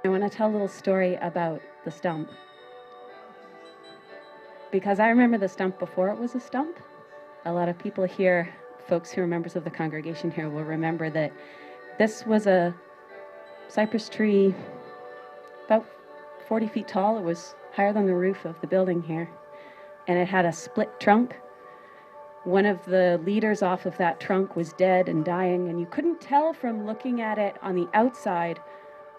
I want to tell a little story about the stump, because I remember the stump before it was a stump. A lot of people here, folks who are members of the congregation here, will remember that this was a cypress tree about 40 feet tall. It was higher than the roof of the building here, and it had a split trunk. One of the leaders off of that trunk was dead and dying, and you couldn't tell from looking at it on the outside,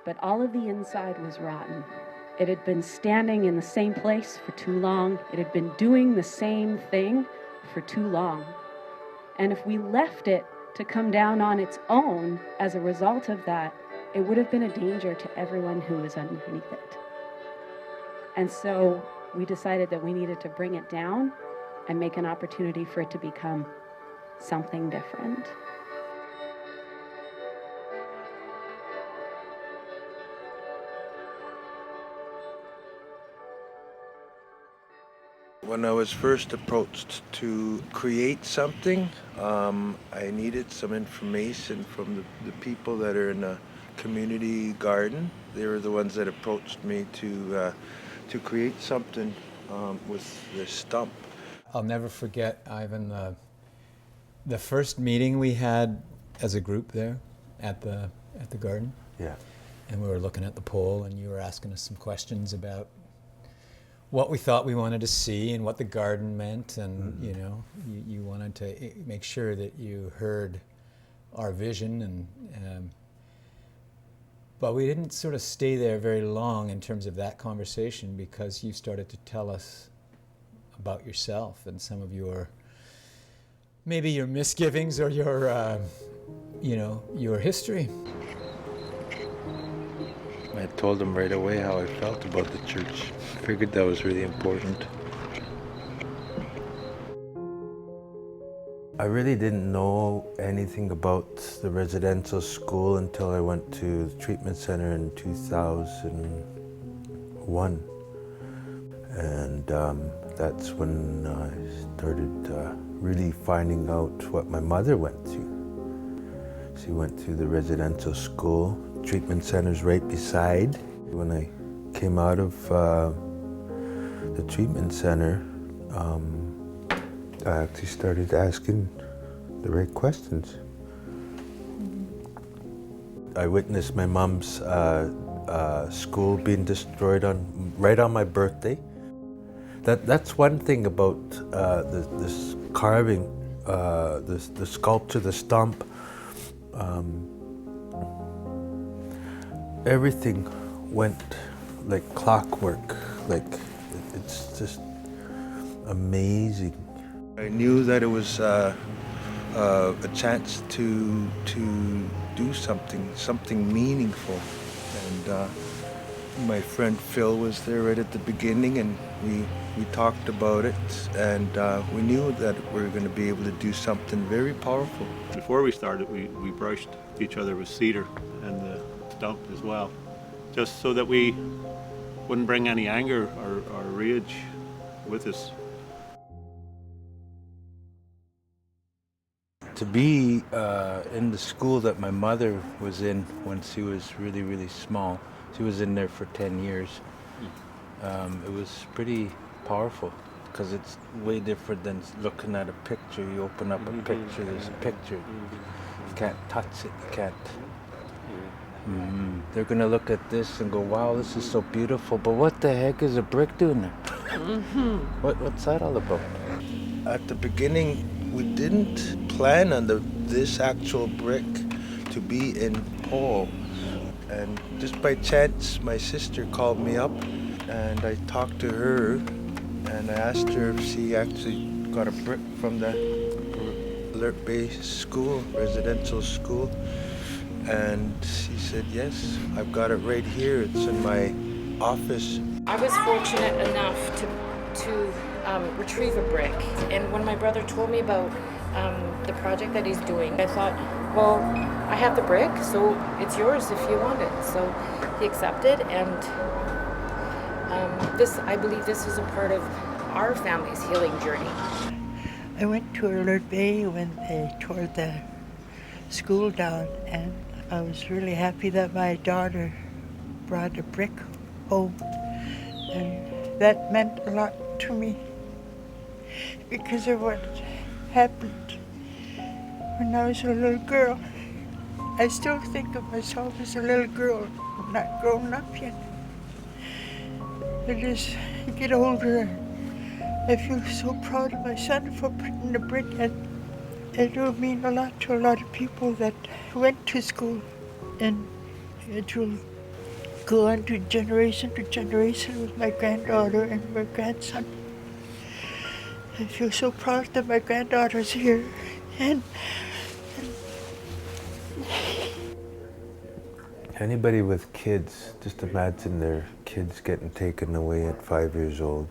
but all of the inside was rotten. It had been standing in the same place for too long. It had been doing the same thing for too long. And if we left it to come down on its own as a result of that, it would have been a danger to everyone who was underneath it. And so we decided that we needed to bring it down and make an opportunity for it to become something different. When I was first approached to create something, I needed some information from the people that are in the community garden. They were the ones that approached me to create something with this stump. I'll never forget, Ivan, the first meeting we had as a group there at the garden. Yeah. And we were looking at the pole, and you were asking us some questions about what we thought we wanted to see and what the garden meant, and you know, you wanted to make sure that you heard our vision, and but we didn't sort of stay there very long in terms of that conversation, because you started to tell us about yourself and some of your, maybe your misgivings or your, you know, your history. I told them right away how I felt about the church. I figured that was really important. I really didn't know anything about the residential school until I went to the treatment center in 2001. And that's when I started really finding out what my mother went through. She went through the residential school. Treatment center's right beside. When I came out of the treatment center, I actually started asking the right questions. I witnessed my mom's school being destroyed right on my birthday. That's one thing about this carving, the sculpture, the stump. Everything went like clockwork, like it's just amazing. I knew that it was a chance to do something meaningful, and my friend Phil was there right at the beginning, and we talked about it, and we knew that we were going to be able to do something very powerful. Before we started, we brushed each other with cedar and the stump as well, just so that we wouldn't bring any anger or rage with us. To be in the school that my mother was in when she was really, really small, she was in there for 10 years. It was pretty powerful, because it's way different than looking at a picture. You open up a picture, there's a picture. You can't touch it, you can't. They're gonna look at this and go, wow, this is so beautiful, but what the heck is a brick doing there? What's that all about? At the beginning, we didn't plan on this actual brick to be in Powell. And just by chance, my sister called me up, and I talked to her, and I asked her if she actually got a brick from the Alert Bay school, residential school. And she said, yes, I've got it right here. It's in my office. I was fortunate enough to retrieve a brick. And when my brother told me about the project that he's doing, I thought, well, I have the brick, so it's yours if you want it. So he accepted, and I believe this is a part of our family's healing journey. I went to Alert Bay when they tore the school down, and I was really happy that my daughter brought a brick home. And that meant a lot to me because of what happened when I was a little girl. I still think of myself as a little girl, not grown up yet. But as I get older, I feel so proud of my son for putting the brick in. It will mean a lot to a lot of people that went to school, and it will go on to generation with my granddaughter and my grandson. I feel so proud that my granddaughter's here. And Anybody with kids, just imagine their kids getting taken away at 5 years old.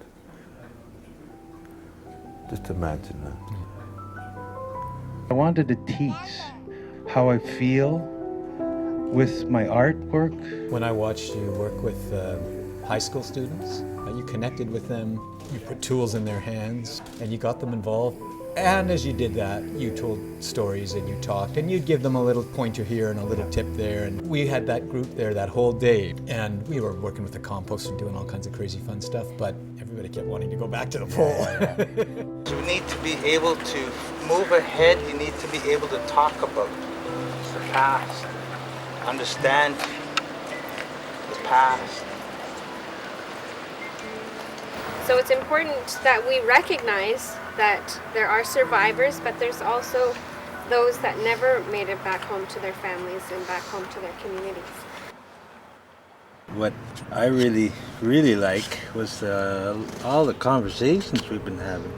Just imagine that. I wanted to teach how I feel with my artwork. When I watched you work with high school students, you connected with them, you put tools in their hands, and you got them involved. And as you did that, you told stories and you talked, and you'd give them a little pointer here and a little tip there. And we had that group there that whole day, and we were working with the compost and doing all kinds of crazy fun stuff, but everybody kept wanting to go back to the pole. You need to be able to move ahead, you need to be able to talk about the past, understand the past. So it's important that we recognize that there are survivors, but there's also those that never made it back home to their families and back home to their communities. What I really like was all the conversations we've been having.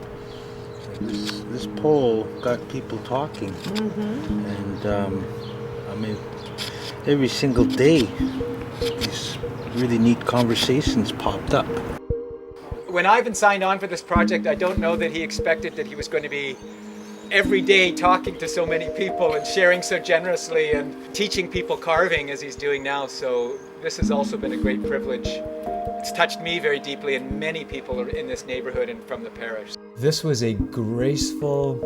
This poll got people talking, and I mean, every single day, these really neat conversations popped up. When Ivan signed on for this project, I don't know that he expected that he was going to be every day talking to so many people and sharing so generously and teaching people carving as he's doing now. So this has also been a great privilege. It's touched me very deeply, and many people are in this neighborhood and from the parish. This was a graceful,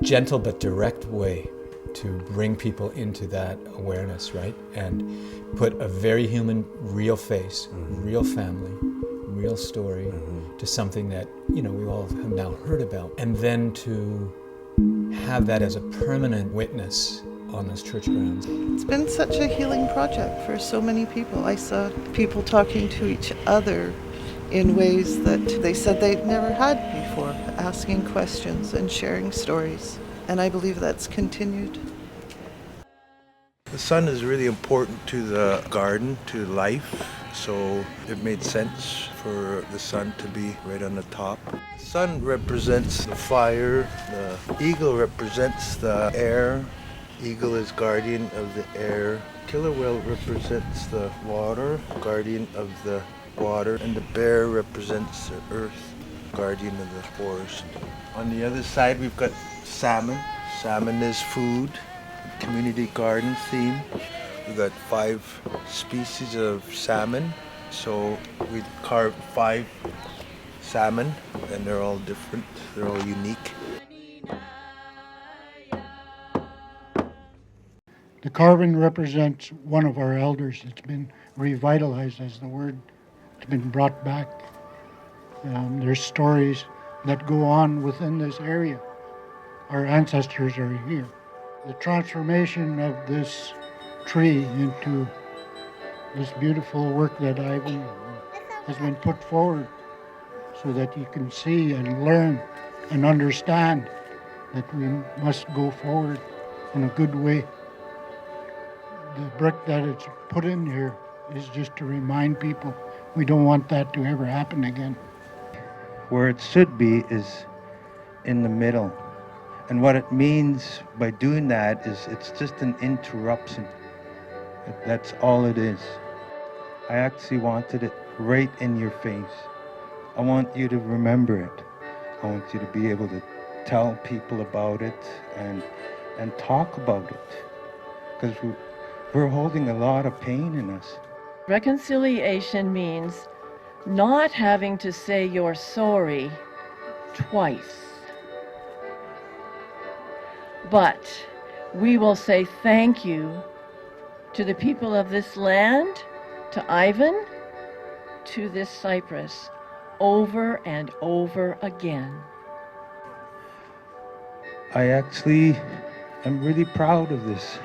gentle but direct way to bring people into that awareness, right? And put a very human, real face, real family, real story to something that, you know, we all have now heard about. And then to have that as a permanent witness on this church grounds. It's been such a healing project for so many people. I saw people talking to each other in ways that they said they'd never had before, asking questions and sharing stories. And I believe that's continued. The sun is really important to the garden, to life, so it made sense for the sun to be right on the top. The sun represents the fire, the eagle represents the air. Eagle is guardian of the air. Killer whale represents the water, guardian of the water, and the bear represents the earth, guardian of the forest. On the other side, we've got salmon. Salmon is food, community garden theme. We've got 5 species of salmon, so we carved 5 salmon, and they're all different, they're all unique. The carving represents one of our elders. It's been revitalized as the word. It's been brought back. There's stories that go on within this area. Our ancestors are here. The transformation of this tree into this beautiful work that Ivan has been put forward so that you can see and learn and understand that we must go forward in a good way. The brick that it's put in here is just to remind people we don't want that to ever happen again. Where it should be is in the middle. And what it means by doing that is it's just an interruption. That's all it is. I actually wanted it right in your face. I want you to remember it. I want you to be able to tell people about it and talk about it. Because we're holding a lot of pain in us. Reconciliation means not having to say you're sorry twice. But we will say thank you to the people of this land, to Ivan, to this cypress, over and over again. I actually am really proud of this.